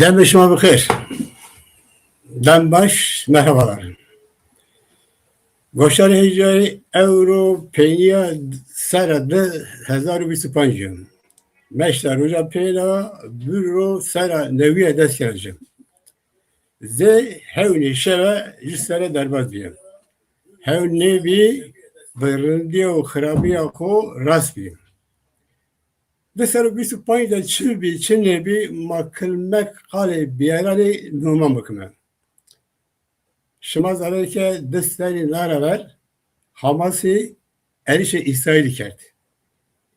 Demişim bixir. Dembaş merhabalar. Goşar hicari Avropa'ya seradı 1025. Meşler hoca peyla büro sera neviye dest geleceğim. Ze hevni şeve jistere derbaz biyem. Hevni bi bırındiye o khrabiya ko rast biyem. Mesela 25 da çilbi çinne bi makılmek kale biyerali numan bakımı. Şimaz aleyke destleri naraver Hamas'ı erişe İsrail'i kerdi.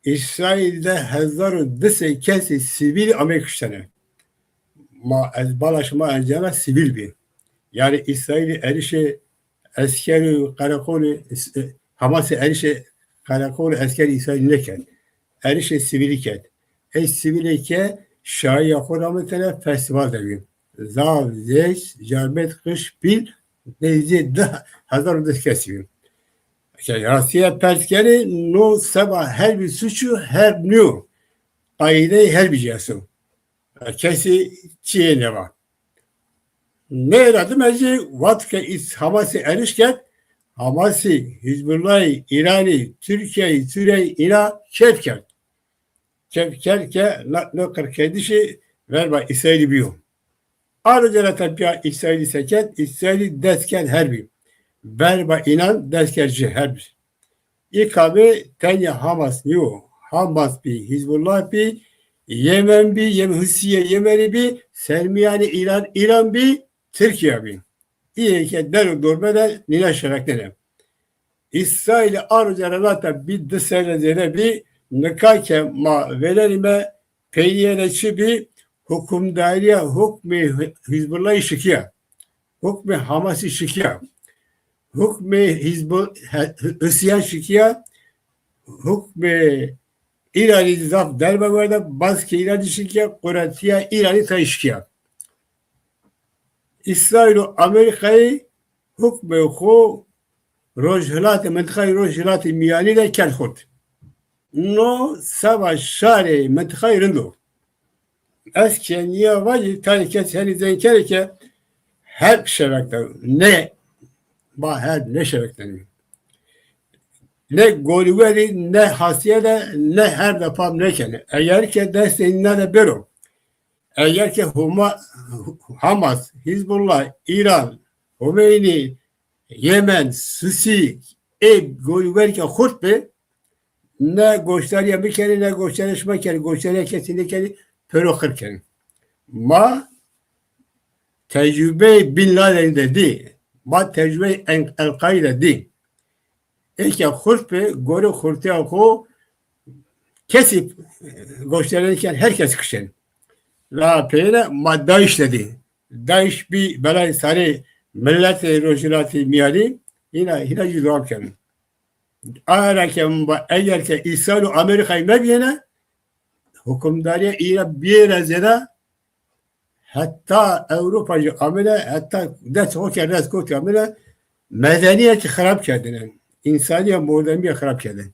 İsrail'de hezarı dese kesi sivil Amerika'nı. Ma balaşma encana sivil bir. Yani İsrail'i erişe askeri karakolu Hamas'ı erişe karakolu askeri İsrail'ine kerdi. Erişe sivili kerdi. Sivili ke şahi yakuramı tane festival devim. Zav, zeş, carbet, kış, bil neyse de hazır da kesiyim. Rasiye pertkeri no sabah her bir suçu her nü. Aile her bir cesu. Kesi çiğ ne var. Ne eradı mezi vatke is Hamas'ı erişken Hamas'ı, Hizbullah'ı, İran'ı, Türkiye'yi, Suriye'yi ila şefker. Şefker ke ne kırkedişi verba İsrail'i biyo. Arıcana tabiya İsrail'i seket, İsrail'i desken her bir. Verba inan deskerci her bir. İkabe tenya Hamas niyo. Hamas bi, Hizbullah bi, Yemen bi, Hüsiye Yemen'i bi, Selmiyani İran, İran bi, Türkiye bi. İyi ki deru durmadan nina şereklerim. İsrail'i arıcana bir dışarıda bir nikake ma velerime peyniyeleçi bir hukumdariye hukmi Hizbullah'ı şikiya. Hukmi Hamas'ı şikiya. Hukmi Hüsiyan şikiya. Hukmi İran'ı zaf derbagada baskı İran'ı şikiya. Kuratiya İran'ı sayışkiya. İsrail'u Amerika'yı hukmi hu rojhilat-ı mentıkayı rojhilat-ı miyaniyle kelhut. No savaş şare mentıkayı rindu. Eski niye vacı tarike seni zenkere ki her şebekten ne her ne şebekten ne golüveri ne hasiyede ne her defa ne kene eğer ki desteğine de bero eğer ki Hamas, Hizbullah, İran, Hümeyni, Yemen, Sisi golüveri ki hutbe ne gösteriye bir kere ne gösterişme kere gösteriye kesinlikle pero kırken ma tecrübe Bin Laden dedi ma tecrübe El-Kaide di eki hutbe gore hurtiya ko kesip gösterirken herkes kışın la peyne ma Daesh dedi Daesh bir belay sarı millet rojilati miyali yine yüzüğüm kerim eğer ki İsrail Amerika'yı mebiyene hükümdariye İran bir rezede hatta Avrupa'yı amele hatta ders oker res kot amele medeniyeti harap kedinen insaniye moderniyeti harap kedin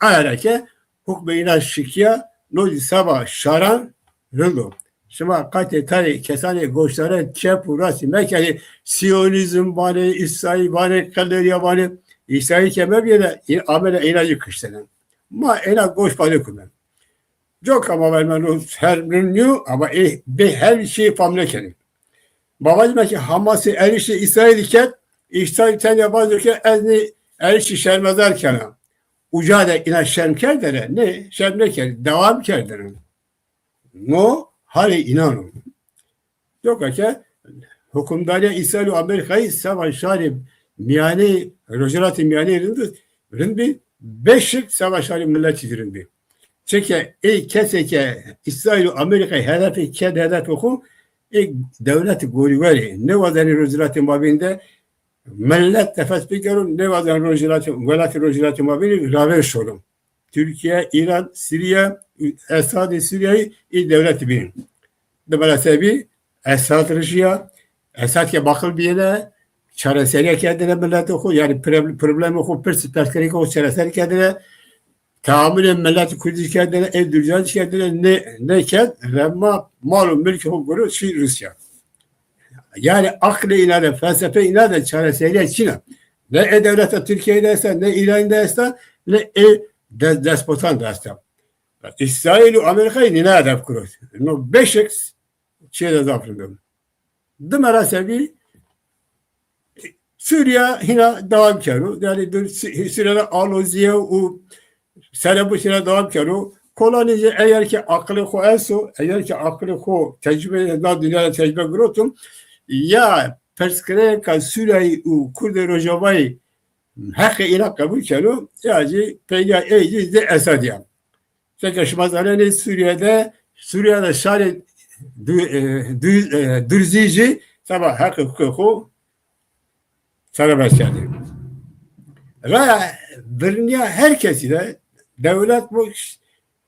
eğer ki hükmü İran şikiya nodi sabah şaran rındo şimdi kate tari kesane goşlara çep urası mekani Siyonizm bari İsrail bari kaleriya bari İsrail kemem yere amele İran'ı kıştenen ma ela goş bari kumen çok ama vermen her ünlü ama her şey famlekeni. Babacım ki Hamas'ı erişi İsrail iken İsrail tane bazı ki ezni erişi şermezler kana. Ucada ina şermker dere ne şermker devam kerdere. No hali inanın. Yok ki hükümdariye İsrail ve Amerika'yı savaşları miyani rojerat-ı miyani rindi 5 savaşları millet rindi. Çünkü keseke İsrail Amerika'yı hedef oku devlet golüveri ne vazani rojilat-ı mabinde millet tefes bikerun ne vazani rojilat-ı mabini raveş olun. Türkiye, İran, Suriye, Esad-ı Suriye'yi devleti bilin. Demele sebebi Esad rejiya Esad ki bakıl bir yere çareseriye kendine millet oku yani problem oku perspektifi o çareseri kendine tahammülen milleti Kürdi kendine Erdoğan kendine ne kent remma malum mülkü hukuru Rusya. Yani aklı inadı, felsefe inadı çaresiyle Çin'e. Ne devlete Türkiye'deyse, ne İran'daysa, ne despotan daysa. İsrail ve Amerika'yı ne edep kuruyor? No beşik şeyde zafırdım. Dımara sevi Suriye hina devam kero. Yani Suriye'de Aloziye u Senebu şine devam kero. Kolonize eğer ki aklı ko eso, eğer ki aklı ko tecrübe da dünyada tecrübe kurutum ya perskre ka Suriye u Kurde Rojava'yı hakkı ina kabul kero. Yani peyga eğici de Esadiyam. Mesela Suriye'de şari dürzici sabah hakkı hukuku serbest geldi. Raya dünya herkesi de devlet bu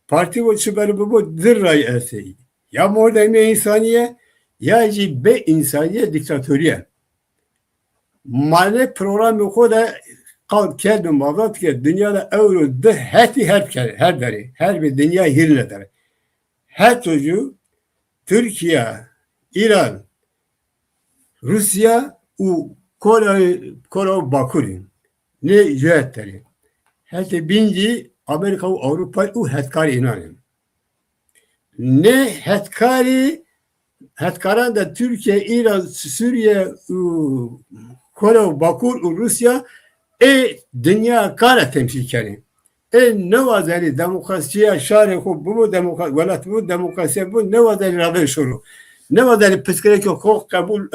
parti bu süper bu zırrayı eseyi. Ya modern insaniye ya be insaniye diktatörüye. Mali programı koda kal kendi mavrat ki dünyada euro de her deri her bir dünya hirleder. Her çocuğu Türkiye, İran, Rusya u Kore Bakuri ne cühetleri. Hatta binci Amerika u Avrupa u hetkari inanın. Ne hetkaran da Türkiye, İran, Suriye, Kore, Bakur, Rusya dünya kara temsilcileri. Ne vazeli demokrasiye şare bu demokrasi velat bu demokrasiye bu ne vazeli rabe şuru. Ne vazeli psikolojik hukuk kabul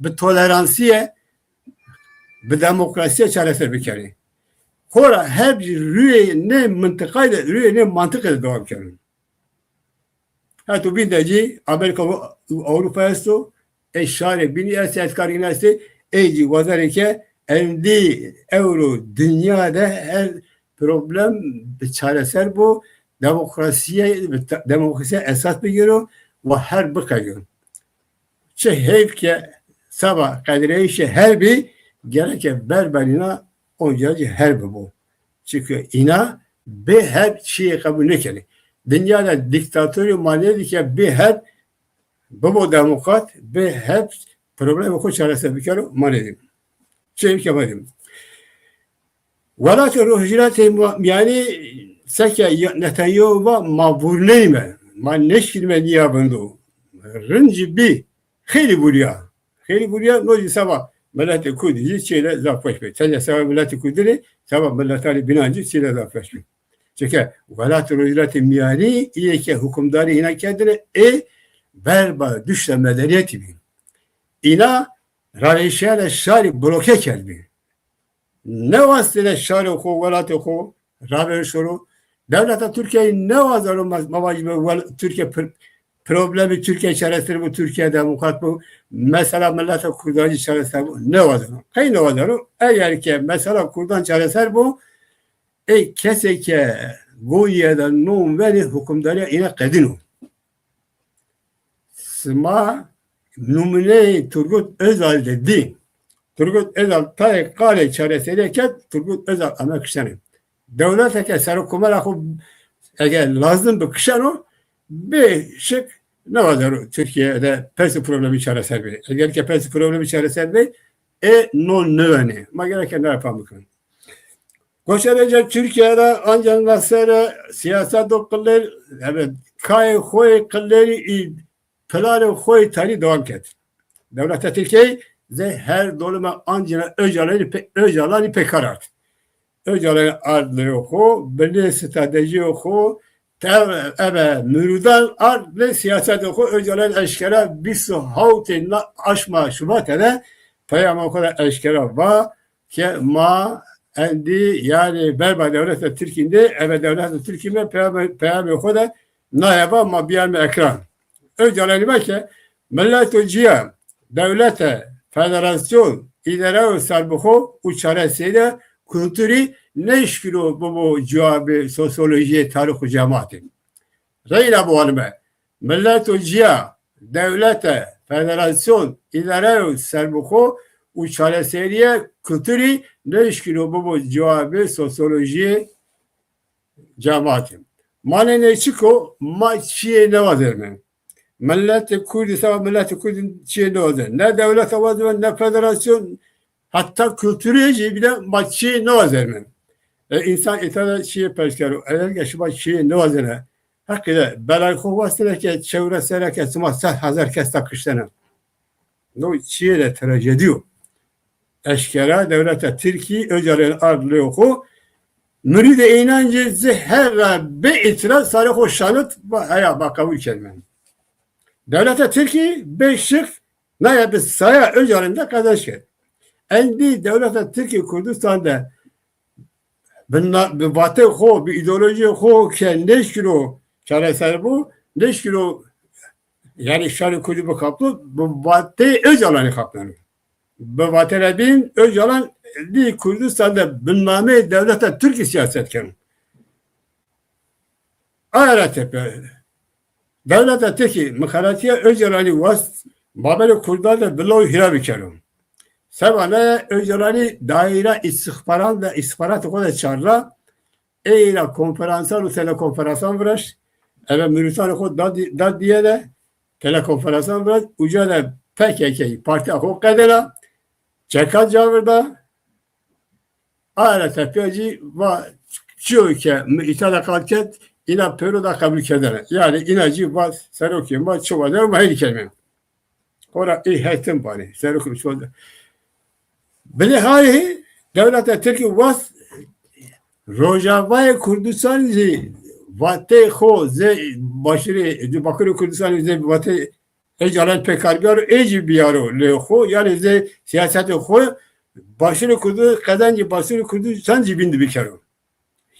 bir toleransiye bir demokrasiye çaresi bir kere. Kora hep rüye ne mıntıkayla rüye ne mantıkla devam kere. Hatta bir de Amerika Avrupa esto şare bini siyasetkar inası eji vazeli ki endi euro dünyada her problem çareser bu demokrasiye esas bir yürü ve her bakıyor. Hep ki sabah kadreyi her bir gerek berberina onca her bu. Çünkü ina bir her şeyi kabul ne kere. Dünyada diktatörü maliyeti ki bir her bu demokrat bir hep problem ko çareser bir kere maliyeti. Ki yapayım. Velat ruhiyat yani seke Netanyahu mağburleyme. Man neşkilme niyabındı. Rınci bir kheli buraya. Kheli buraya noji sabah milleti Kudüs'ü şeyle zaflaşmış. Tence sabah milleti Kudüs'ü sabah milletleri binancı şeyle zaflaşmış. Çünkü velat ruhiyat yani iyi ki hükümdarı yine kendine berba düşle medeniyet gibi. İna rayişyale şari bloke kelbi. Ne vasıtayla şari oku, velat oku, rabe şuru. Devlete Türkiye'yi ne vazarılmaz babacığım Türkiye problemi Türkiye içerisinde bu Türkiye demokrat bu. Mesela millete kurdan içerisinde bu. Ne vazarı? Kayın ne vazarı? Eğer ki mesela kurdan içerisinde bu kese ki bu yerden num veri hükümdarı yine kadın o. Sıma numune Turgut Özal dedi. Turgut Özal tay kale içerisindeyken Turgut Özal Amerika'nın devlet ki sarıkumara eğer lazım bir kişan o bir şık ne var Türkiye'de Persi problemi içerisinde eğer ki Persi problemi içerisinde non növeni ma gereken ne yapalım. Koşaracak Türkiye'de ancak nasıl siyaset okulları evet kay koy kılları planı koy tali devam et. Devlet Türkiye her doluma ancak Öcalan'ı pek karar. Öcalan'ı adlı oku, belli strateji oku, mürudan adlı siyaset oku, Öcalan eşkere bir su havtin aşma Şubat ede payama o kadar eşkere var ki endi yani berba devlet Türkiye'de devlet Türkiye'de peyami o kadar nayaba ma biyami ekran. Öcalan'ı bak ki millet-i cihan devlete, federasyon, idare ve sarbuhu uçaresiyle kültürü ne işkili bu cevabı sosyolojiye, tarih cemaati. Reyna bu halime. Millet-i cihan devlete, federasyon, idare ve sarbuhu uçaresiyle kültürü ne işkili bu cevabı sosyolojiye cemaatim. Malene çiko ma çiye ne var dermen. Millet-i Kurdistan, Millet-i Kurdistan çiye ne var dermen. Ne devlet var ne federasyon, hatta kültürü bile ma çiye ne var dermen. İnsan itaat çiye peşkero. Eğer geçme çiye ne var dermen. Hakikaten belal kovasıyla ki çevresine ki sıma 100,000 kes takıştana. No çiye de trajediyo. Eşkera devlete Türkiye özelliğin adlı oku. Müride inancı zehra be itiraz sarı hoşlanıt aya bakavul kelmen. Devlete Türkiye beşik ne yapı saya özelliğinde kardeşler. Endi devlete Türkiye Kurdistan'da bir batı ho bir ideoloji ho ki neş kilo çaresel bu neş kilo yani şarkı kulübü kaplı bu batı özelliğini kaplanır. Bu vatandaşın özelliğin di Kurdistan'da bilmem devlete Türkiye siyasetken. Ayartepe devlete Türkiye mıkaratiye özelliğini vas Babel Kurdistan'da bilo hira bikerim. Sebane özelliğini daire istihbarat o kadar çağırla eyla konferanslar o telekonferanslar vraş evet mürütan o da diye de telekonferanslar vraş uca da PKK parti o kadar çekal cavırda Ayartepe'ci ve çoğu ki İtalya kalket ina peru da kabul eder. Yani inacı var seroki var çoğu da mahir kelime. Ora ihtim bari seroki çoğu. Bile hayı devlete Türkiye was Rojava'ya Kurdistan zi vate ho ze başırı bakırı Kurdistan zi vate ecalan pekargar eci biyaro le ho yani ze siyasete ho başını kurdu kazancı başını Kurdistan cibindi bir kere.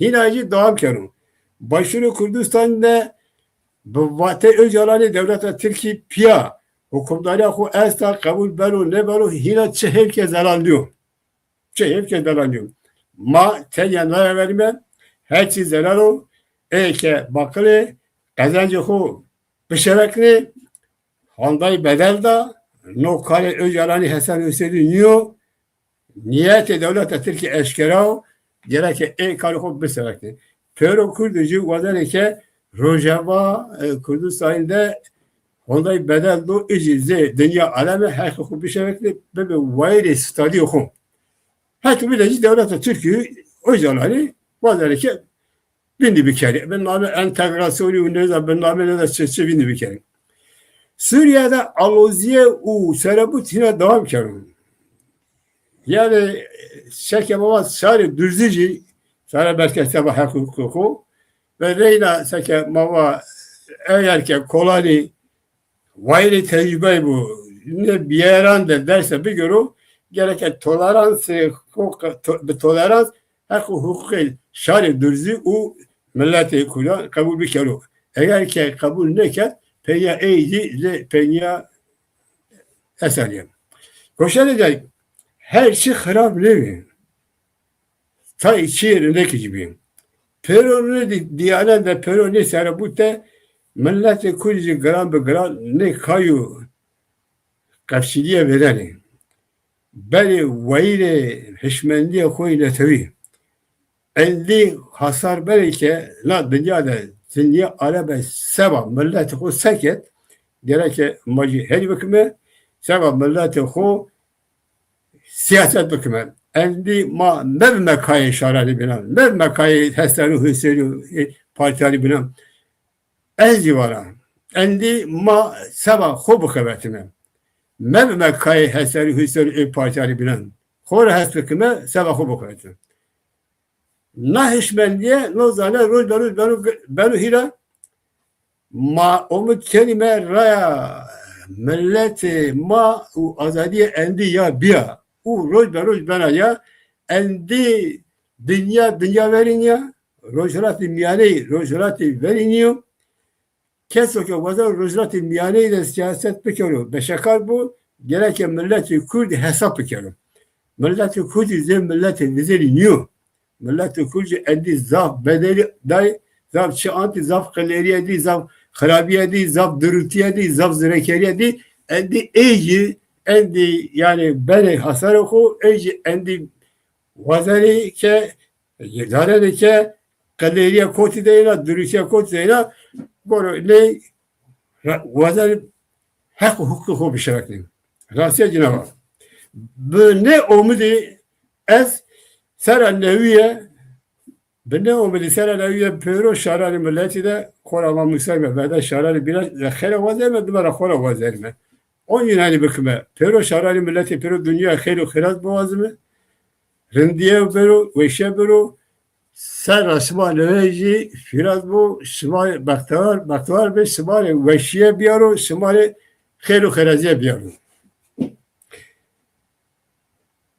Hinacı devam kere. Başını Kurdistan'da bu vate öcalanı devlete Türkiye piya hükümdarı ko esta kabul belo ne belo hina herkes zararlıyor. Herkes zararlıyor. Ma teyanlara verme her şey zararlı. Eke bakılı kazancı ko beşerekli handay bedel da no kare öcalanı Hasan Hüseyin niyo niyeti devlete Türkiye eşkera gerek karı beserekli. Pero Kurducu vazareke Rojava Kurdistan'da onday bedel do ijize dünya aleme her hukuk bir şekilde bebe vayri stadi okum. Hatta bir de devlete Türkiye öcalanı vazareke bindi bir kere. Ben abi entegrasyonu ben abi de çeşitli bindi bir kere. Suriye'de Aloziye u Serabutin'e devam kere. Yani şeke baba şari dürzüci şari belki sabah hukuku ve reyna şeke baba eğer ki kolani vayri tecrübe bu ne bir yeran de derse bir görü gereken tolerans tolerans hukuku şari dürzü u milleti kula kabul bir kere. Eğer ki kabul neket peyya eyci peyya eseriyem. Koşaracak her şey harap değil mi? Ta içi yerindeki gibi. Peronu diyanet ve peronu serabute milleti kulci gram be gram ne kayu kapsiliye vereni. Beli vayre hişmendiye koyla tabi. Endi hasar belki la dünyada dünya arabe seba milleti ko seket gerek maci her bakıma seba milleti ko siyaset bakımı. Endi ma mevme kayı şarali bilen, mevme kayı hesarı hüseyri partiyali bilen. Enzi vara. Endi ma sabah hobu kıvetime. Mevme kayı hesarı hüseyri partiyali bilen. Hor hesbekime sabah hobu kıvetime. Nahişmen diye nozane rol benu hira ma omut kelime raya milleti ma u azadiye endi ya biya. U roj bana ya endi dünya verin ya rojrati miyane rojrati verin ya keso ki vazar rojrati miyane ile siyaset bekliyor. Beşekar bu gereken milleti Kurdi hesap bekliyor. Milleti Kurdi zem milleti vizeli niyo. Milleti Kurdi endi zaf bedeli day zaf çanti zaf kaleriye di zaf harabiye di zaf dürütiye di zaf zrekeriye di endi eji endi yani beni hasar oku endi vazari ke idare ke قدریه کوتی دینا دروسیه کوتی دینا برو لی وزن حق و حقوق خوب بشرکنیم راسیه جنابا به نه اومدی از سر نویه به نه اومدی سر نویه پیرو شارال ملتی ده خورا ما مسلمه بعد شارال بینا خیر وزنه دوباره خورا وزنه اون یعنی بکمه پیرو شارال ملتی پیرو دنیا خیر و خیرات بوازمه رندیه برو ویشه برو سر شمال ویجی فیراز بو شمال بختار به شمال وشیه بیارو شمال خیر و خیرازیه بیارو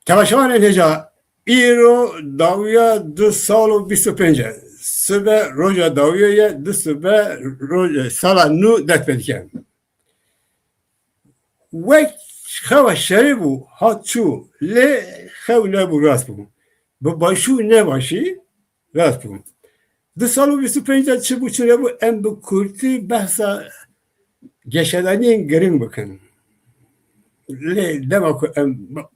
تماشاوان نجا ایرو داویا 2 سال و 25 سبه روژا داویا 2 سبه روژا سالا نو دت بدکن وک خوا شری بو هات چو لی خو نبو راست بو باشو نباشی راست بو 2 سال و 25 چه بو چه نبو ام به کرتی بحثا گشدانی گرین بکن لی دماغ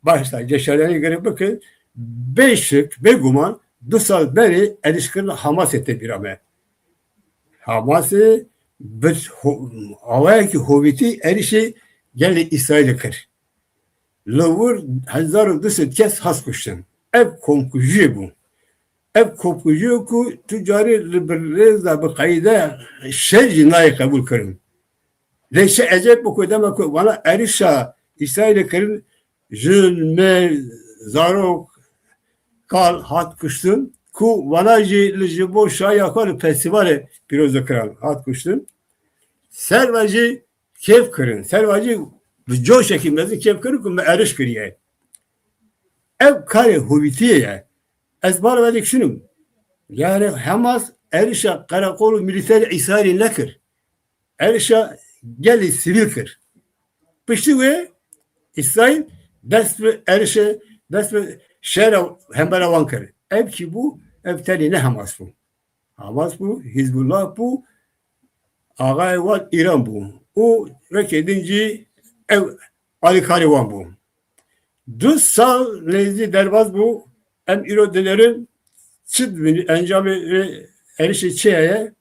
başta geçerlerini göre bakın 5 beguman 2 sal beri erişkin Hamas etti bir ama. Hamas'ı bir havayaki hoviti erişi geldi İsrail'e kır. Lavur 1200 kez has kuştun. Ev komkucu bu. Ev komkucu ku tücari liberalizle bir kayda şer cinayı kabul kırın. Leşe ecep bu koydama ku bana erişa İsrail'e kırın zulme zarok kal hat kuştun ku vanaji lijibo şaya kal festivale piroza kıran hat kuştun servacı keyf kırın servacı jo şekilde keyf kırın ku eriş kırıya ev kare huvitiye ezbar vedik şunu yani Hamas erişa karakolu militer İsrail'in nekir erişa geli sivil kır pişti ve İsrail dest erişe dest şehre hembara vankar. Ev ki bu ev teli ne Hamas bu. Hamas bu, Hizbullah bu, Ağay var İran bu. O rekedinci ev Ali Karivan bu. 2 sal lezi derbaz bu. Em irodelerin çıt encamı erişe çeye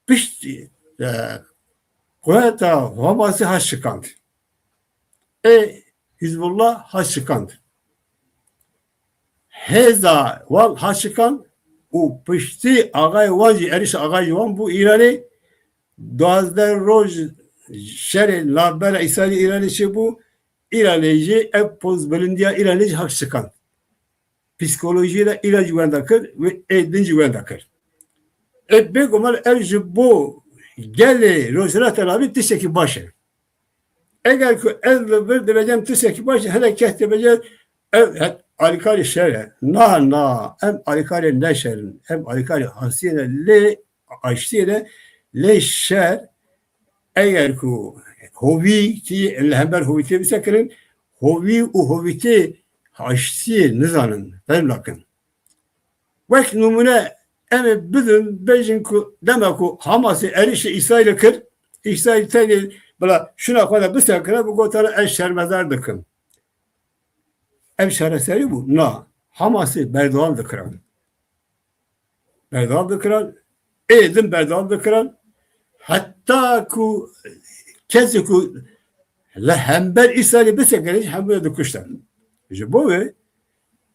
pişti. Kuvveta Hamas'ı haşıkandı. Hizbullah haşıkandı. Heza val haşıkan u pişti ağay vaci eriş ağay van bu İran'ı 12 roj şer'in labela İsrail İran'ı şey bu İran'ıcı ev poz bölündüğü İran'ıcı haşıkan. Psikolojiyle İran güvendakır ve edinci güvendakır. Begomal erci bu geli rojrat alabi tişeki başı. Eğer ki ezle bir derecem tüseki başı hele kehtebece alikari şere na hem alikari neşerin hem alikari hasiyene le açtiyene le şer eğer ki hovi ki hember hoviti bisekirin hovi u hoviti haştiye nizanın benim lakın vek numune eme bidin bejin ku demek ku Hamas'ı erişe İsrail'e kır İsrail teni bula şuna kadar bir sekere bu gotara eşer mezar dıkın. Ev şereseri bu. Na. Hamas'ı berdoğan dıkıran. Berdoğan dıkıran. Edin berdoğan dıkıran. Hatta ku kezi ku hember İsrail'i bir sekere hember dıkıştan. İşte bu ve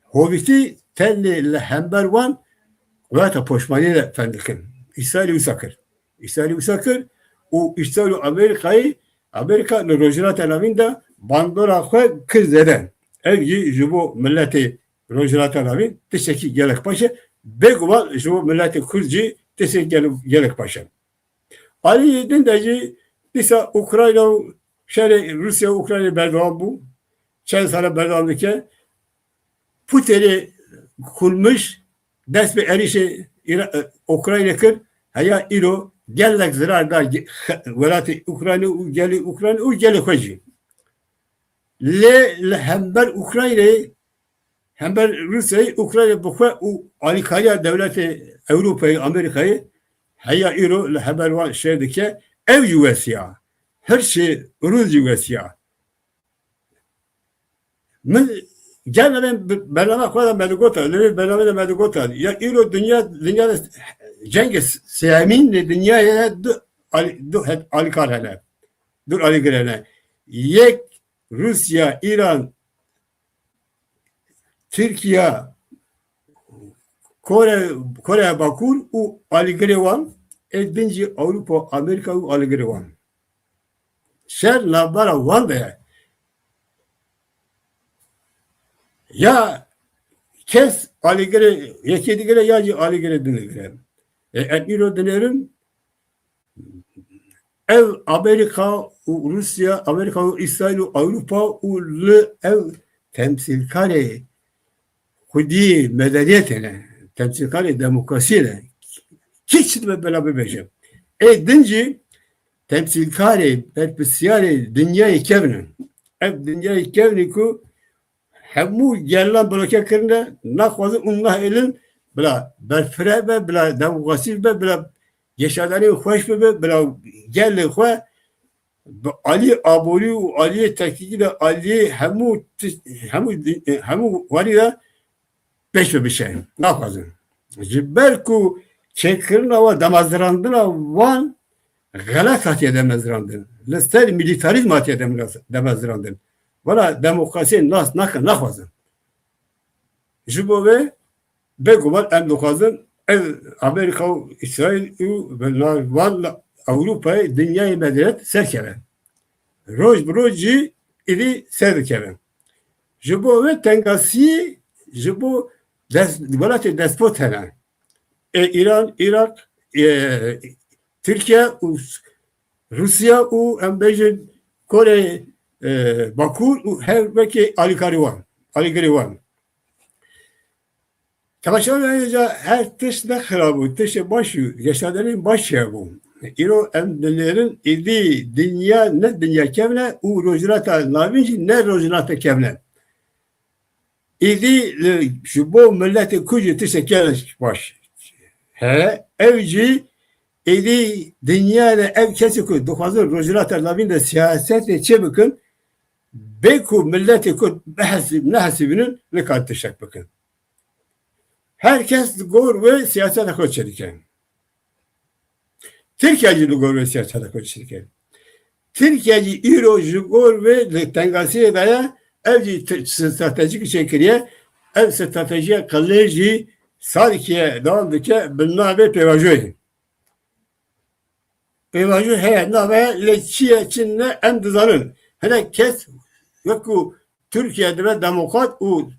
hoviti telli hember van ve poşmaniyle fendikin. İsrail'i usakır. İsrail'i usakır. O İsrail Amerika rojrat elavinde bandora xwe kız eden. Ev ji jibo milleti rojrat elavin teşeki gelek paşa begwa jibo milleti Kürtçi teşeki gelek paşa. Ali dindeci disa Ukrayna şere Rusya Ukrayna berdavan bu. Çen sana berdavan dike Putin'i kurmuş dest bir erişe Ukrayna kır haya ilo gelek zirarda velatı Ukrayna geli Ukrayna geli koyucu. Le hember Ukrayna'yı hember Rusya'yı Ukrayna bu Alikaya devleti Avrupa'yı Amerika'yı haya iro le hember var şehirdeki ev yüvesiya her şey Rus yüvesiya. gel ben kadar medikota, ben medikota. Ya ilo dünyada Cengiz Semin dünyaya du hep alikarene. Dur alikarene. Yek Rusya, İran, Türkiye, Kore Bakur u aligrevan edinci Avrupa, Amerika u aligrevan. Şer labara van be. Ya kes aligre, yekedigre yacı aligre dinlegre. Etmiro dinerim ev Amerika u Rusya, Amerika u İsrail u Avrupa u ev temsilkare hudi medeniyetine, temsilkare demokrasiyle hiç de beraber beşim. Dinci temsilkare perpesiyare dünyayı kevnin. Ev dünyayı kevni ku hemu gelen bloke kırında nakvazı unlah elin bla berfire be bla demokrasi be bla yaşadığı hoş be bla gel hoş Ali Abori Ali tekniğiyle Ali hemu varida beş bir şey. Ne yapazın? Belku çekirin ama damazrandılar van galat hatiye damazrandın. Listel militarizm hatiye damazrandın. Valla demokrasi nas nakın nakvazın. Jibo ve begumal en dokazın Amerika, İsrail van Avrupa'yı dünyayı medeniyet serkeve. Roji idi serkeve. Jibo ve tengasi jibo velatı despot hene. İran, Irak, Türkiye, Rusya u embejin Kore, Bakur her belki aligarivan. Çalışanlarca her tış ne kırabu, tışı başı, yaşadığının başı bu. İro emdelerin idi dünya ne dünya kevne u rojnata navinci ne rojnata kevne. İdi şu bu milleti kucu tışı kevneş baş. He evci idi dünyada ev kesiku dokazı rojnata navinde siyasete çebükün beku milleti kud nehasibinin ne katışak bakın. Herkes gor ve siyasete koçerken. Türkiye'ci gor ve siyasete koçerken. Türkiye'ci İro gor ve tengasiye daya evci stratejik şekliye ev stratejiye kaleci Sarkiye dağındaki binnabe pevajoydu. Pevajö heye nave leçiye Çin'le en dızanın. Hele kes yoku Türkiye'de ve demokrat u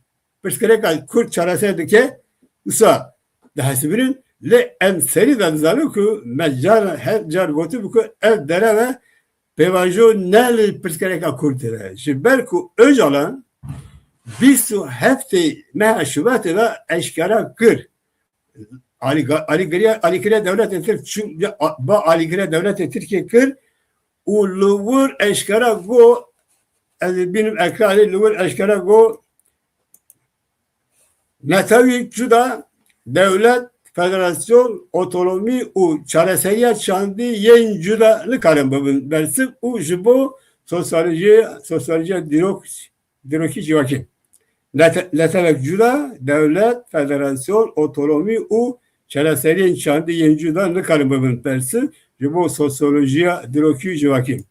pişkereka Kürt çaresedike usa dehasibinin le en seri de dızanı ku meccar her car gotu bu ku ev dere ve Pevajö neli pişkereka Kürt'e. Şimdi belki Öcalan bir su hefte meha şubatı ve eşkara kır. Ali Kire devlet Türkiye Ali Kire devlet Türkiye kır uluvur eşkara go benim ekali uluvur eşkara go netavi cuda devlet federasyon otonomi u çareseye çandı yen cuda ne kalem babın versi u jibo sosyoloji diroki civaki Letevek cuda devlet federasyon otonomi u çeleseriyen çandı yen cuda ne kalem babın versi jibo sosyolojiye diroki civaki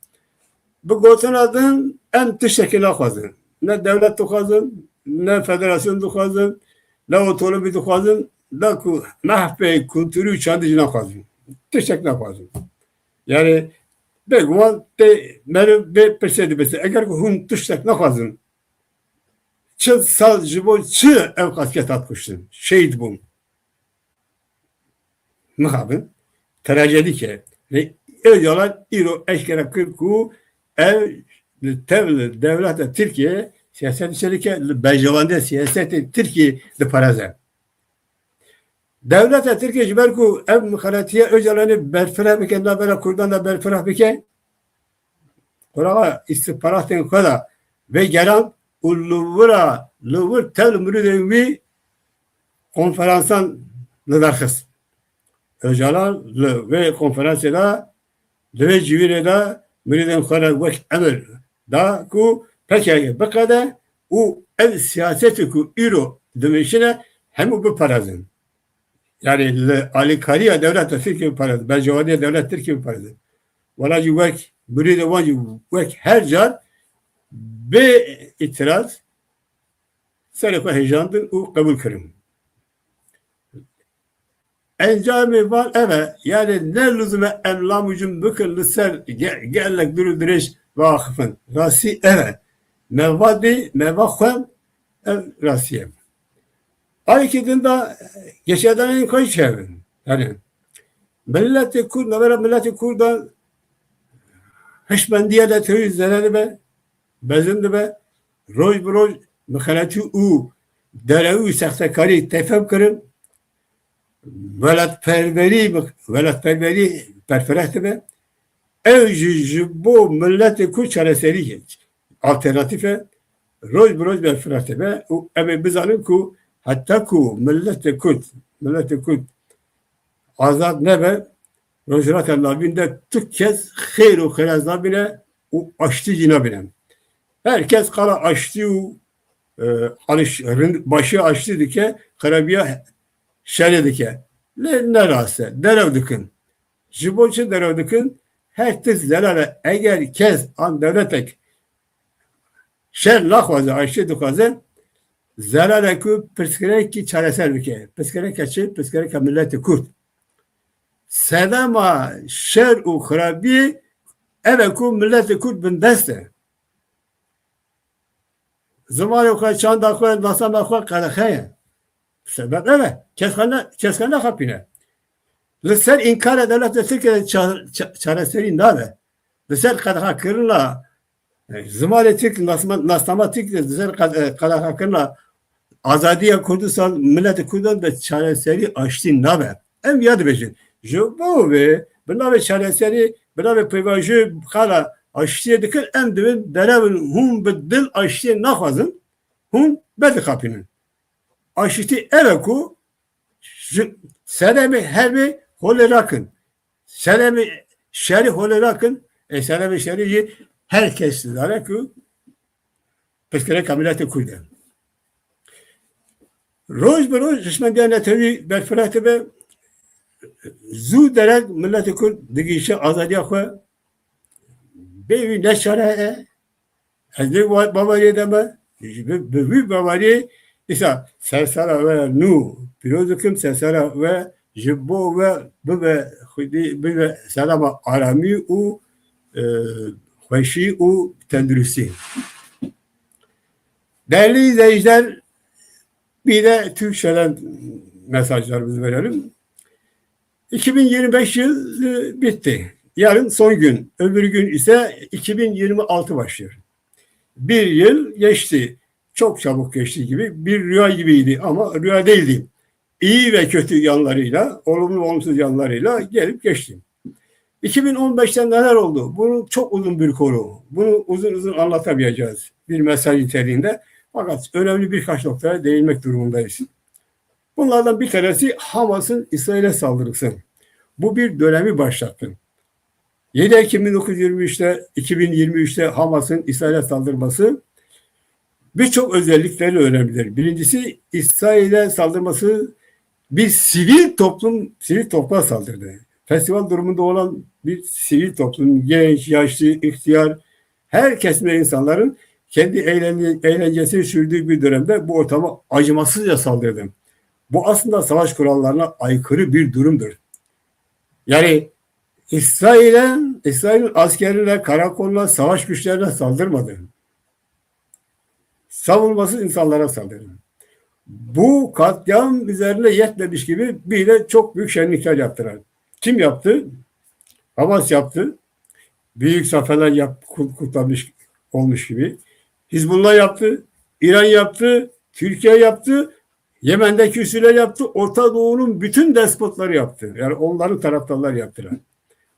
bu gotun adın en tişekil akvazın ne devlet tukazın ne federasyon tukazın ne otonomi tukazın ne ku mahpe kültürü çandıcına akvazın tişekil akvazın yani beguman te meru be persedi bese eğer ku hun tişekil akvazın çıl sal jibo çı ev kasket atkuştun şehit bum mıhabın trajedi ke ve öyalan iro eşkere kırku ev devlet Türkiye siyaset içerike bejavande siyaset Türkiye de parazen. Devlet Türkiye jiberku ev mükhalatiye öcalanı berfirah bike nabera kurdan da berfirah bike kurağa istihbaratın kadar ve gelen ulluvura luvur tel müridevi konferansan nıdarkız. Öcalan ve konferansıyla ve civirede Müriden kadar vek emir da ku peki bakada u ev siyaseti ku euro demişine hem bu parazın. Yani alikariya devlet Türkiye parazı. Ben Cevadiye devlet Türkiye parazı. Valla yuvak buraya da var yuvak her can be itiraz sarıfa heyecandır o kabul kırım. Encami var evet yani ne lüzume emlamucum bükül ser gellek duru duruş vakıfın rasi evet mevvadi mevvakhem rasiyem. Hareketinde geçeden koy çevrin. Yani milleti Kurd, ne var milleti Kurd'a Hişmendiye de tüy zereli be, bezindi be, roj bu roj, mıkhalati u, derevi sahtekari tefem kırın, velatperveri perferehti be, evci bu milleti Kurd çareseri geç. Alternatife, roj bu roj perferehti be, evi bizanın ku, hatta ku milleti Kurd, azad ne be, Rojarat Allah'ın tık kez hayru hayrazna bile o açtı cina bile. Herkes kala açtı başı açtı dike karabiya şere dike. Ne rase derevdikın. Jiboçu derevdikın her tık zelale eğer kez an devletek şer lahvazı açtı dikazı zelale ku pıskereki çareser dike. Pıskereki milleti Kürt. Sedema şer u khrabi eve ku milleti Kürt bin deste. Zamanı ku çanda ku nasama ku karakhaya. Sebep evet. Keskana kapine. Lisel inkar devlet Türkiye çareseri nave. Lisel kadha kırla zamanı Türk nasama Türk lisel kadha kırla azadiye Kurdistan milleti Kürt'ün de çareseri açtı nave. Em yad beşin. Bu ve buna çareseri buna peyvajı kala açtı dikil em devin derevin hum bedil açtı nafazın hum bedi kapının. Açtı eveku senemi herbi holerakın. Senemi şeri holerakın. Senemi şeri herkes zareku peskere kamilati kuydu. Roz bir roz Hişmendiye netevi berfirati be زود درک ملت کرد دیگیشه آزادی خو بیوی نشاره از دی باوری دمه بیوی باوری ایسا سرسره و نو پیروز کم سرسره و جبو و ببه خودی ببه سلام آرامی و خوشی و تندرستی değerli izleyiciler bir de Türkçeden mesajlarımızı verelim. 2025 yıl bitti. Yarın son gün. Öbür gün ise 2026 başlıyor. Bir yıl geçti. Çok çabuk geçti gibi. Bir rüya gibiydi ama rüya değildi. İyi ve kötü yanlarıyla, olumlu olumsuz yanlarıyla gelip geçti. 2015'ten neler oldu? Bunun çok uzun bir konu. Bunu uzun uzun anlatamayacağız bir mesaj niteliğinde. Fakat önemli birkaç noktaya değinmek durumundayız. Bunlardan bir tanesi Hamas'ın İsrail'e saldırısı. Bu bir dönemi başlattı. 7 Ekim 2023'te Hamas'ın İsrail'e saldırması birçok özellikleri önemlidir. Birincisi İsrail'e saldırması bir sivil topluma saldırdı. Festival durumunda olan bir sivil toplum, genç, yaşlı, ihtiyar, her kesimde insanların kendi eğlencesini sürdüğü bir dönemde bu ortama acımasızca saldırdı. Bu aslında savaş kurallarına aykırı bir durumdur. Yani İsrail'in askerine, karakoluna, savaş güçlerine saldırmadı. Savunmasız insanlara saldırdı. Bu katliam üzerine yetmemiş gibi bir de çok büyük şenlikler yaptılar. Kim yaptı? Hamas yaptı. Büyük zaferler kutlamış olmuş gibi. Hizbullah yaptı. İran yaptı. Türkiye yaptı. Yemen'deki Hüsnü'yle yaptı. Orta Doğu'nun bütün despotları yaptı. Yani onların taraftarları yaptılar.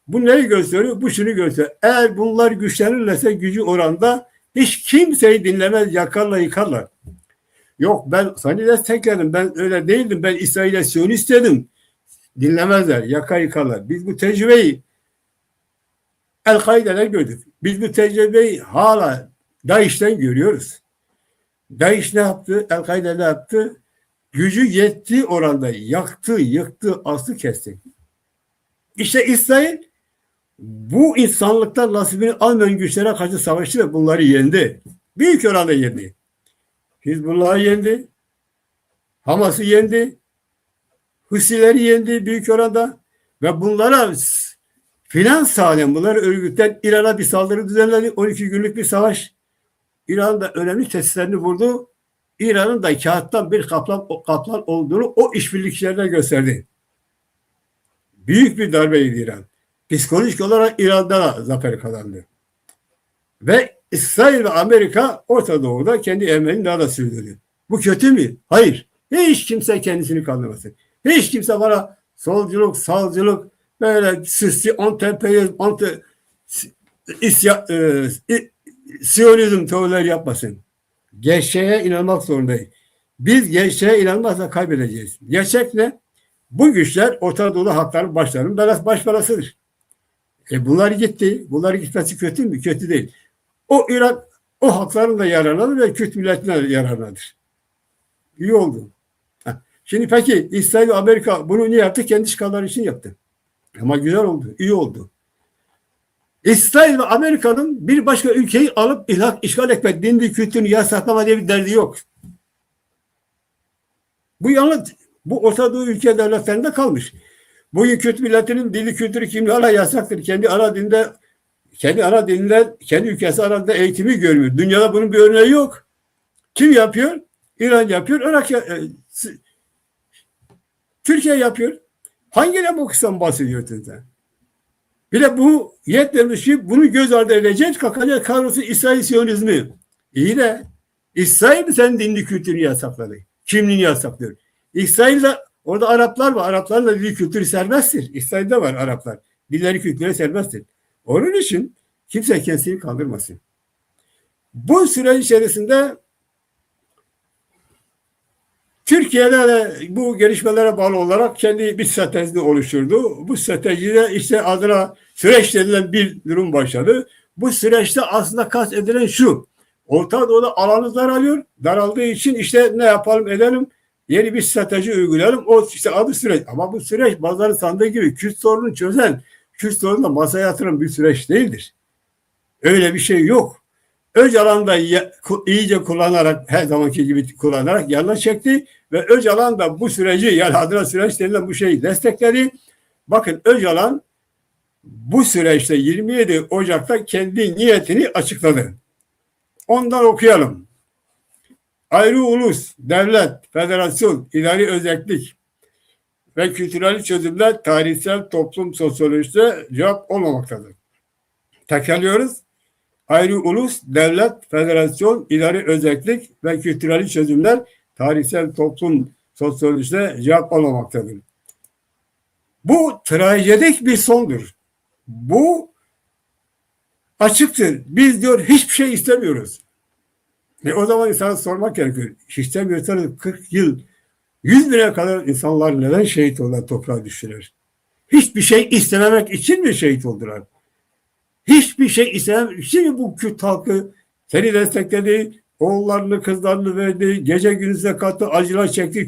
Bu neyi gösteriyor? Bu şunu gösteriyor. Eğer bunlar güçlenirlerse gücü oranda hiç kimseyi dinlemez, yakarlar, yıkarlar. Yok ben seni destekledim. Ben öyle değildim. Ben İsrail'e Siyonist dedim. Dinlemezler, yakar yıkarlar. Biz bu tecrübeyi El-Kaide'den gördük. Biz bu tecrübeyi hala DAEŞ'ten görüyoruz. DAEŞ ne yaptı? El-Kaide ne yaptı? Gücü yettiği oranda yaktı, yıktı, astı, kesti. İşte İsrail bu insanlıktan nasibini almayan güçlere karşı savaştı ve bunları yendi. Büyük oranda yendi. Hizbullah'ı yendi. Hamas'ı yendi. Husileri yendi büyük oranda. Ve bunlara finans sağlayan, bunları örgütlen İran'a bir saldırı düzenledi. 12 günlük bir savaş. İran'da önemli tesislerini vurdu. İran'ın da kağıttan bir kaplan olduğunu o işbirlikçilerine gösterdi. Büyük bir darbeydi İran. Psikolojik olarak İran'da da zafer kazandı. Ve İsrail ve Amerika Orta Doğu'da kendi emeğini daha da sürdürdü. Bu kötü mü? Hayır. Hiç kimse kendisini kandırmasın. Hiç kimse bana solculuk, sağcılık, böyle süslü anti-emperyalizm, Siyonizm teorileri yapmasın. Gerçeğe inanmak zorundayız. Biz gerçeğe inanmazsa kaybedeceğiz. Gerçek ne? Bu güçler Orta Doğu'da halkların başlarının baş belasıdır. Bunlar gitti. Bunlar gitmesi kötü mü? Kötü değil. O İran, o halkların da yararlanır ve Kürt milletine de yararlanır. İyi oldu. Şimdi peki İsrail ve Amerika bunu niye yaptı? Kendi çıkarları için yaptı. Ama güzel oldu. İyi oldu. İsrail ve Amerika'nın bir başka ülkeyi alıp işgal etmek, dini, kültürünü yasaklama diye bir derdi yok. Bu yalnız bu Orta Doğu ülke devletlerinde kalmış. Bugün Kürt milletinin dili, kültürü, kimliği hala yasaktır. Kendi ana dilinde, kendi ülkesi arasında eğitimi görmüyor. Dünyada bunun bir örneği yok. Kim yapıyor? İran yapıyor, Irak Türkiye yapıyor. Hangi demokrasiden bahsediyorsun sen? Bir de bu yetmemiş ki bunu göz ardı edeceğiz. Kalkacak kahrolsun İsrail Siyonizmi. İyi de İsrail mi senin dinli kültürünü yasakladı? Kimliğini yasaklıyor. İsrail'de orada Araplar var. Arapların da dili kültürü serbesttir. İsrail'de var Araplar. Dilleri kültürü serbesttir. Onun için kimse kendisini kandırmasın. Bu süre içerisinde Türkiye'de de bu gelişmelere bağlı olarak kendi bir stratejini oluşturdu. Bu stratejide işte adına süreç denilen bir durum başladı. Bu süreçte aslında kastedilen şu. Orta Doğu'da alanı daralıyor. Daraldığı için işte ne yapalım edelim? Yeni bir strateji uygulayalım. O işte adı süreç. Ama bu süreç bazıları sandığı gibi Kürt sorununu çözen, Kürt sorununu da masaya yatıran bir süreç değildir. Öyle bir şey yok. Öcalan da iyice kullanarak, her zamanki gibi kullanarak yanına çekti ve Öcalan da bu süreci, yani adına süreç denilen bu şeyi destekledi. Bakın Öcalan bu süreçte 27 Ocak'ta kendi niyetini açıkladı. Ondan okuyalım. Ayrı ulus, devlet, federasyon, idari özellik ve kültürel çözümler tarihsel toplum sosyolojide cevap olmamaktadır. Tekrarlıyoruz. Ayrı ulus, devlet, federasyon, idari özellik ve kültürel çözümler tarihsel toplum sosyolojide cevap almamaktadır. Bu trajedik bir sondur. Bu açıktır. Biz diyor hiçbir şey istemiyoruz. O zaman insana sormak gerekiyor. İstemiyorsanız 40 yıl, 100 bine kadar insanlar neden şehit oldular, toprağa düştüler? Hiçbir şey istememek için mi şehit oldular? Hiçbir şey istemem. Şimdi bu Kürt halkı seni destekledi, oğullarını, kızlarını verdi, gece gündüze kattı, acılar çekti,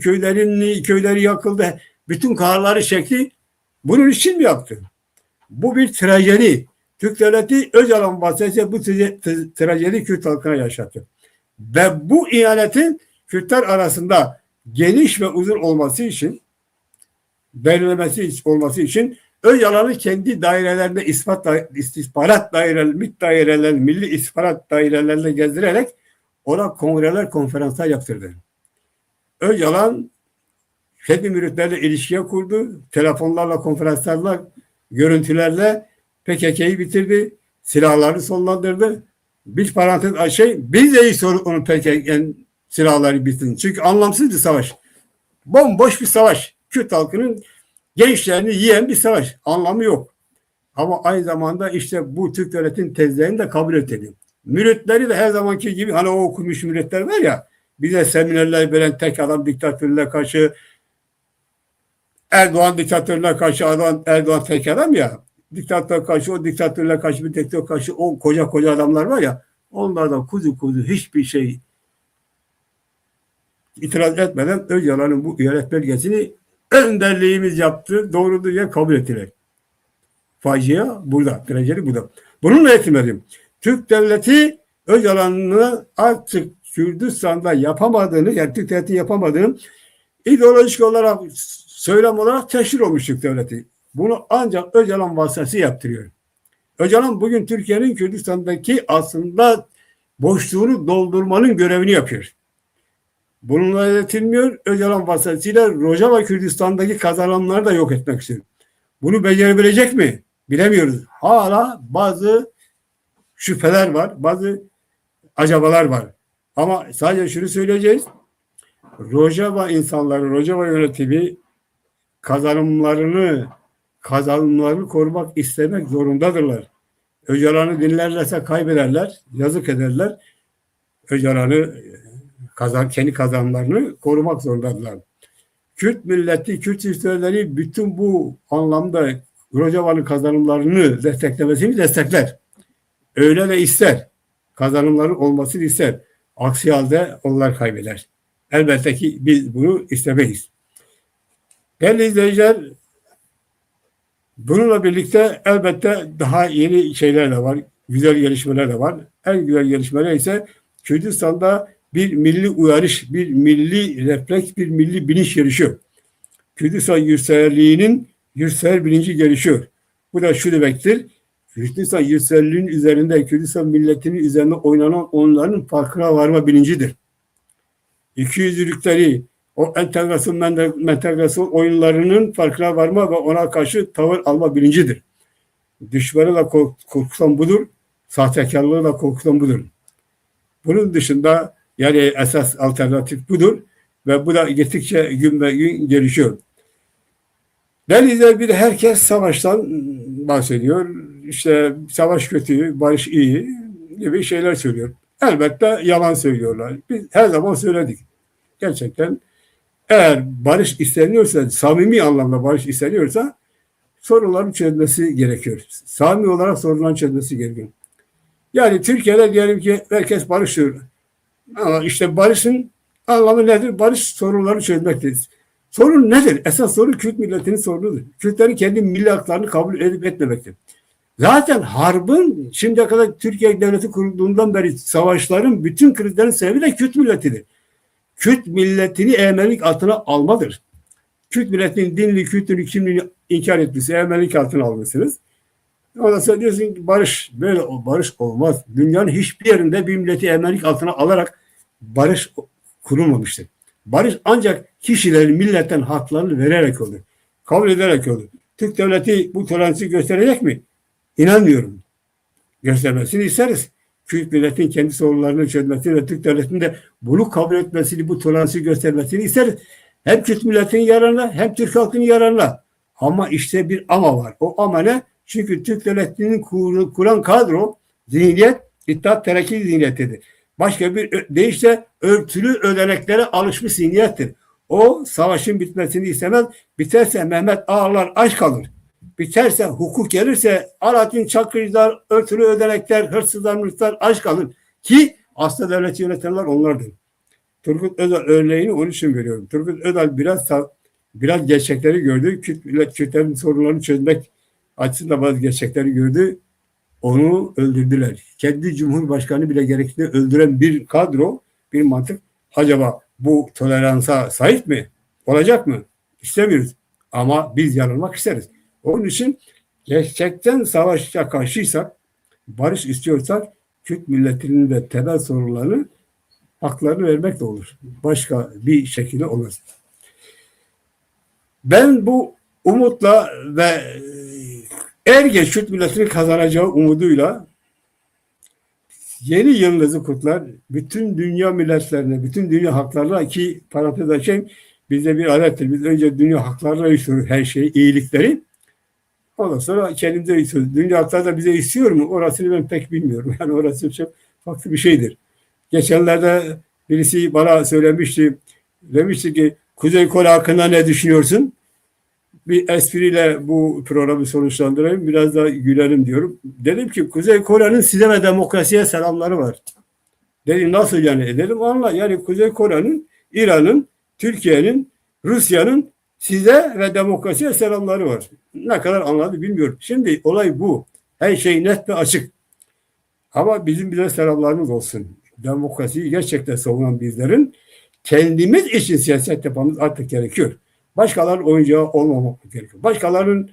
köyleri yakıldı, bütün kahrları çekti. Bunun için mi yaptı? Bu bir trajedi. Türk devleti Öcalan bahsetse bu trajedi Kürt halkına yaşattı. Ve bu ihanetin Kürtler arasında geniş ve uzun olması için, belirlemesi olması için Öcalan'ı kendi dairelerinde istihbarat daireleri, MİT daireleri, milli istihbarat dairelerine gezdirerek ona kongreler, konferanslar yaptırdı. Öcalan kendi müritlerle ilişkiye kurdu. Telefonlarla, konferanslarla, görüntülerle PKK'yı bitirdi. Silahlarını sonlandırdı. Bir parantez biz de iyi onun PKK'nin silahları bitirdi. Çünkü anlamsız bir savaş. Bomboş bir savaş. Kürt halkının gençlerini yiyen bir savaş. Anlamı yok. Ama aynı zamanda işte bu Türk devletinin tezlerini de kabul edelim. Müritleri de her zamanki gibi hani o okumuş müritler var ya, bize seminerler veren tek adam diktatörüne karşı, Erdoğan diktatörüne karşı Erdoğan tek adam ya, diktatör karşı, o diktatörüne karşı, bir diktatör karşı o koca adamlar var ya, onlardan kuzu hiçbir şey itiraz etmeden Öcalan'ın bu ihanet belgesini önderliğimiz yaptı, doğrudur diye kabul ettiler. Facia burada, trajedi burada. Bununla yetinmedim. Türk devleti Öcalan'ı artık Kürdistan'da yapamadığını, yani Türk devleti yapamadığını ideolojik olarak, söylem olarak teşhir olmuş Türk devleti. Bunu ancak Öcalan vasıtası yaptırıyor. Öcalan bugün Türkiye'nin Kürdistan'daki aslında boşluğunu doldurmanın görevini yapıyor. Bununla yetinmiyor. Öcalan vasıtasıyla Rojava Kürdistan'daki kazananları da yok etmek istiyor. Bunu becerebilecek mi? Bilemiyoruz. Hala bazı şüpheler var, bazı acabalar var. Ama sadece şunu söyleyeceğiz. Rojava insanları, Rojava yönetimi kazanımlarını korumak istemek zorundadırlar. Öcalan'ı dinlerlerse kaybederler, yazık ederler. Öcalan'ı kendi kazanımlarını korumak zorundadırlar. Kürt milleti, Kürt çiftçileri bütün bu anlamda Rojava'nın kazanımlarını desteklemesini destekler. Öyle de ister. Kazanımların olmasını ister. Aksi halde onlar kaybeder. Elbette ki biz bunu istemeyiz. Değerli izleyiciler, bununla birlikte elbette daha yeni şeyler de var. Güzel gelişmeler de var. En güzel gelişmeler ise Kürdistan'da bir milli uyarış, bir milli refleks, bir milli bilinç gelişiyor. Kürdistan yurtseverliğinin yurtsever bilinci gelişiyor. Bu da şu demektir. Kürdistan yurtseverliğinin üzerinde, Kürdistan milletinin üzerinde oynanan onların farkına varma bilincidir. İkiyüzlülükleri, o entegrasyon oyunlarının farkına varma ve ona karşı tavır alma bilincidir. Düşmanı da korkutan budur, sahtekarlığı da korkutan budur. Bunun dışında yani esas alternatif budur ve bu da gittikçe gün be gün gelişiyor. Denizde bir herkes savaştan bahsediyor. İşte savaş kötü, barış iyi gibi şeyler söylüyor. Elbette yalan söylüyorlar. Biz her zaman söyledik. Gerçekten eğer barış isteniyorsa, samimi anlamda barış isteniyorsa sorunların çözülmesi gerekiyor. Samimi olarak sorunların çözülmesi gerekiyor. Yani Türkiye'de diyelim ki herkes barışıyor. Ama işte barışın anlamı nedir? Barış sorunları çözmektir. Sorun nedir? Esas sorun Kürt milletinin sorunudur. Kürtlerin kendi milli haklarını kabul edip etmemektir. Zaten harbın şimdiye kadar Türkiye devleti kurulduğundan beri savaşların bütün krizlerin sebebi de Kürt milletidir. Kürt milletini egemenlik altına almadır. Kürt milletinin dinli, kültürlü, kimliğini inkar etmesi, egemenlik altına almışsınız. Ondan sonra diyorsun ki barış, böyle barış olmaz. Dünyanın hiçbir yerinde bir milleti egemenlik altına alarak barış kurulmamıştır. Barış ancak kişilerin milletten haklarını vererek olur. Kabul ederek olur. Türk devleti bu toleransı gösterecek mi? İnanmıyorum. Göstermesini isteriz. Kürt milletin kendi sorunlarını çözmesini ve Türk devletinin de bunu kabul etmesini, bu toleransı göstermesini isteriz. Hem Kürt milletinin yararına hem Türk halkının yararına. Ama işte bir ama var. O ama ne? Çünkü Türk devletinin kuran kadro, zihniyet, İttihat Terakki zihniyetidir. Başka bir deyişle örtülü ödeneklere alışmış zihniyettir. O savaşın bitmesini istemez. Biterse Mehmet Ağalar aç kalır. Biterse hukuk gelirse Alaaddin Çakıcılar, örtülü ödenekler, hırsızlar aç kalır. Ki aslında devleti yönetenler onlardır. Turgut Özal örneğini onun için veriyorum. Turgut Özal biraz gerçekleri gördü. Kürtlerin sorunlarını çözmek açısından bazı gerçekleri gördü. Onu öldürdüler. Kendi Cumhurbaşkanı bile gerektiğinde öldüren bir kadro, bir mantık. Acaba bu toleransa sahip mi? Olacak mı? İstemiyoruz. Ama biz yanılmak isteriz. Onun için gerçekten savaşa karşıysak, barış istiyorsak Kürt milletinin de temel sorunlarını, haklarını vermek de olur. Başka bir şekilde olmaz. Ben bu umutla ve er geç Kürt milletinin kazanacağı umuduyla yeni yılınızı kutlar. Bütün dünya milletlerine, bütün dünya haklarına, ki parantez açayım, bizde bir adettir. Biz önce dünya haklarına istiyoruz her şeyi, iyilikleri. Ondan sonra kendimize istiyoruz. Dünya hakları da bize istiyor mu? Orasını ben pek bilmiyorum. Yani orası çok farklı bir şeydir. Geçenlerde birisi bana söylemişti. Demişti ki Kuzey Kore hakkında ne düşünüyorsun? Bir espriyle bu programı sonuçlandırayım. Biraz da gülerim diyorum. Dedim ki Kuzey Kore'nin size ve demokrasiye selamları var. Dedim nasıl yani? Dedim anla. Yani Kuzey Kore'nin İran'ın, Türkiye'nin, Rusya'nın size ve demokrasiye selamları var. Ne kadar anladı bilmiyorum. Şimdi olay bu. Her şey net ve açık. Ama bizim bize selamlarımız olsun. Demokrasiyi gerçekten savunan bizlerin kendimiz için siyaset yapmamız artık gerekiyor. Başkalarının oyuncağı olmamak gerekiyor. Başkalarının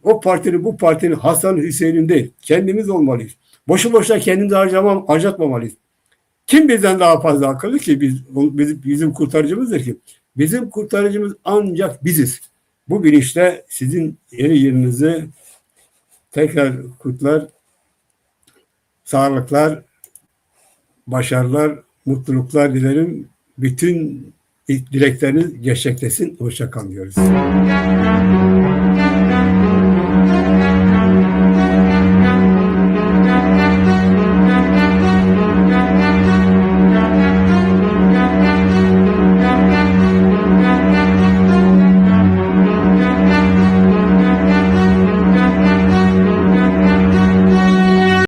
o partinin bu partinin Hasan Hüseyin'in değil. Kendimiz olmalıyız. Boşu boşuna kendimizi harcatmamalıyız. Kim bizden daha fazla akıllı ki bizim kurtarıcımızdır ki? Bizim kurtarıcımız ancak biziz. Bu bilinçle sizin yeni yerinizi tekrar kutlar, sağlıklar, başarılar, mutluluklar dilerim. Bütün dilekleriniz gerçekleşsin. Hoşça kalın diyoruz.